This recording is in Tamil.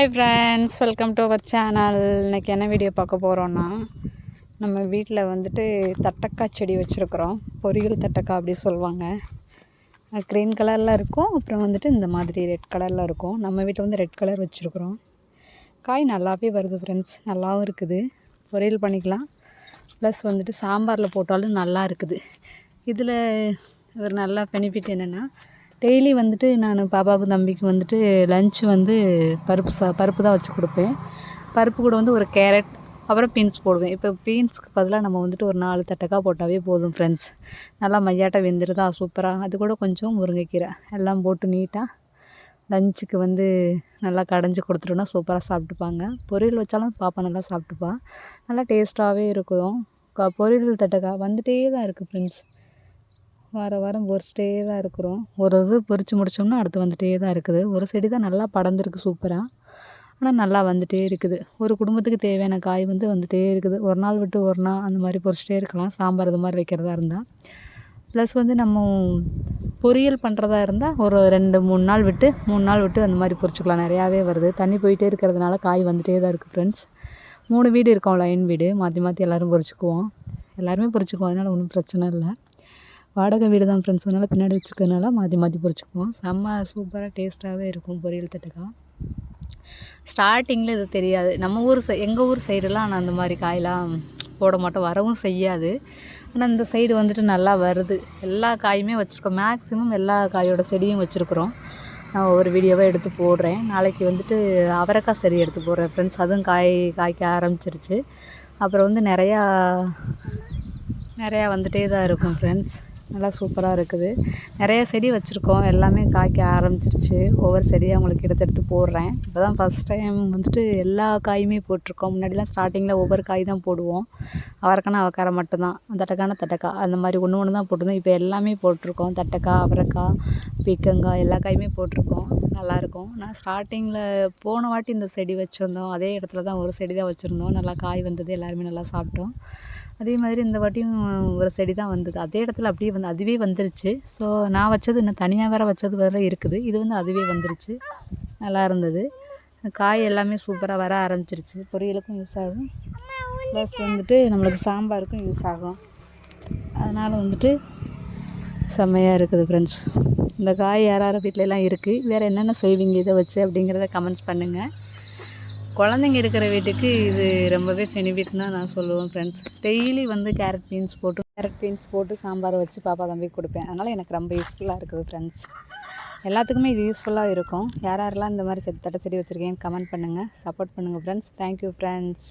Hi friends, welcome to our channel. இன்றைக்கி என்ன வீடியோ பார்க்க போகிறோன்னா, நம்ம வீட்டில் வந்துட்டு தட்டக்காய் செடி வச்சுருக்குறோம். பொரியல் தட்டக்காய் அப்படி சொல்லுவாங்க. அது க்ரீன் கலரில் இருக்கும், அப்புறம் வந்துட்டு இந்த மாதிரி ரெட் கலரில் இருக்கும். நம்ம வீட்டில் வந்து ரெட் கலர் வச்சுருக்குறோம். காய் நல்லாவே வருது ஃப்ரெண்ட்ஸ், நல்லாவும் இருக்குது. பொரியல் பண்ணிக்கலாம், ப்ளஸ் வந்துட்டு சாம்பாரில் போட்டாலும் நல்லா இருக்குது. இதில் ஒரு நல்ல பெனிஃபிட் என்னென்னா, டெய்லி வந்துட்டு நான் பாப்பாவுக்கும் தம்பிக்கு வந்துட்டு லன்ச் வந்து பருப்பு தான் வச்சு கொடுப்பேன். பருப்பு கூட வந்து ஒரு கேரட் அப்புறம் பீன்ஸ் போடுவேன். இப்போ பீன்ஸ்க்கு பதிலாக நம்ம வந்துட்டு ஒரு 4 தட்டக்காய் போட்டாவே போதும் ஃப்ரெண்ட்ஸ். நல்லா மையாட்ட வெந்துருதா சூப்பராக. அது கூட கொஞ்சம் முருங்கைக்கீரை எல்லாம் போட்டு நீட்டாக லஞ்சுக்கு வந்து நல்லா கடைஞ்சி கொடுத்துட்டோன்னா சூப்பராக சாப்பிட்டுப்பாங்க. பொரியல் வச்சாலும் பாப்பா நல்லா சாப்பிட்டுப்பா. நல்லா டேஸ்ட்டாகவே இருக்கும். பொரியல் தட்டக்காய் வந்துகிட்டே தான் இருக்குது ஃப்ரெண்ட்ஸ். வாரம் பொரிச்சிட்டே தான் இருக்கிறோம். ஒரு இது பொரித்து முடித்தோம்னா அடுத்து வந்துகிட்டே தான் இருக்குது. ஒரு செடி தான் நல்லா படர்ந்துருக்கு சூப்பராக, ஆனால் நல்லா வந்துகிட்டே இருக்குது. ஒரு குடும்பத்துக்கு தேவையான காய் வந்துகிட்டே இருக்குது. ஒரு நாள் விட்டு ஒரு நாள் அந்த மாதிரி பொரிச்சிட்டே இருக்கலாம், சாம்பார் இது மாதிரி வைக்கிறதா இருந்தால். ப்ளஸ் வந்து நம்ம பொரியல் பண்ணுறதா இருந்தால் ஒரு 2-3 நாள் விட்டு 3 நாள் விட்டு அந்த மாதிரி பொரிச்சிக்கலாம். நிறையாவே வருது, தண்ணி போயிட்டே இருக்கிறதுனால காய் வந்துகிட்டே தான் இருக்குது ஃப்ரெண்ட்ஸ். 3 வீடு இருக்கோம், லைன் வீடு. மாற்றி மாற்றி எல்லோரும் பொரிச்சுக்குவோம். எல்லாருமே பொரிச்சுக்குவோம், அதனால் ஒன்றும் பிரச்சனை இல்லை. வாடகை வீடு தான் ஃப்ரெண்ட்ஸ், அதனால் பின்னாடி வச்சுக்கிறதுனால மாற்றி மாற்றி பொரிச்சுக்குவோம். செம்ம சூப்பராக டேஸ்ட்டாகவே இருக்கும் பொரியல் தட்டக்காய். ஸ்டார்டிங்கில் இது தெரியாது. நம்ம ஊர் எங்கள் ஊர் சைடெல்லாம் நான் அந்த மாதிரி காயெலாம் போட மாட்டோம், வரவும் செய்யாது. ஆனால் இந்த சைடு வந்துட்டு நல்லா வருது. எல்லா காயுமே வச்சுருக்கோம், மேக்ஸிமம் எல்லா காயோட செடியும் வச்சுருக்குறோம். நான் ஒவ்வொரு வீடியோவாக எடுத்து போடுறேன். நாளைக்கு வந்துட்டு அவரைக்காய் செடி எடுத்து போடுறேன் ஃப்ரெண்ட்ஸ். அதுவும் காய்க்க ஆரம்பிச்சிருச்சு. அப்புறம் வந்து நிறையா வந்துகிட்டே தான் இருக்கும் ஃப்ரெண்ட்ஸ். நல்லா சூப்பராக இருக்குது. நிறைய செடி வச்சுருக்கோம், எல்லாமே காய்க்க ஆரம்பிச்சிருச்சு. ஒவ்வொரு செடியாக உங்களுக்கு எடுத்து போடுறேன். இப்போ தான் ஃபஸ்ட் டைம் வந்துட்டு எல்லா காயுமே போட்டிருக்கோம். முன்னாடிலாம் ஸ்டார்டிங்கில் ஒவ்வொரு காய் தான் போடுவோம். அவரைக்காய் அவரைக்காய் மட்டும்தான், தட்டக்காய் அந்த மாதிரி ஒன்று தான் போட்டிருந்தோம். இப்போ எல்லாமே போட்டிருக்கோம். தட்டக்காய், அவரைக்காய், பீக்கங்காய் எல்லா காயுமே போட்டிருக்கோம். நல்லாயிருக்கும். நான் ஸ்டார்டிங்கில் போன வாட்டி இந்த செடி வச்சுருந்தோம், அதே இடத்துல தான் ஒரு செடி தான் வச்சுருந்தோம். நல்லா காய் வந்தது, எல்லாருமே நல்லா சாப்பிட்டோம். அதே மாதிரி இந்த வாட்டியும் ஒரு செடி தான் வந்தது, அதே இடத்துல அப்படியே அதுவே வந்துருச்சு. ஸோ நான் வச்சது இன்னும் தனியாக வேறு இருக்குது. இது அதுவே வந்துருச்சு, நல்லா இருந்தது. காய் எல்லாமே சூப்பராக வர ஆரம்பிச்சிருச்சு. பொரியலுக்கும் யூஸ் ஆகும், ப்ளஸ் வந்துட்டு நம்மளுக்கு சாம்பாருக்கும் யூஸ் ஆகும். அதனால் வந்துட்டு செம்மையாக இருக்குது ஃப்ரெண்ட்ஸ். இந்த காய் யார் வீட்டிலலாம் இருக்குது, வேறு என்னென்ன செய்வீங்க இதை வச்சு அப்படிங்கிறத கமெண்ட்ஸ் பண்ணுங்கள். குழந்தைங்க இருக்கிற வீட்டுக்கு இது ரொம்பவே பெனிஃபிட்னு தான் நான் சொல்லுவேன் ஃப்ரெண்ட்ஸ். டெய்லி வந்து கேரட் பீன்ஸ் போட்டு சாம்பார் வச்சு பாப்பா தம்பி கொடுப்பேன். அதனால் எனக்கு ரொம்ப யூஸ்ஃபுல்லாக இருக்குது ஃப்ரெண்ட்ஸ். எல்லாத்துக்குமே இது யூஸ்ஃபுல்லாக இருக்கும். யாரெல்லாம் இந்த மாதிரி தட்டை செடி வச்சுருக்கீங்கன்னு கமெண்ட் பண்ணுங்கள், சப்போர்ட் பண்ணுங்கள் ஃப்ரெண்ட்ஸ். Thank you friends.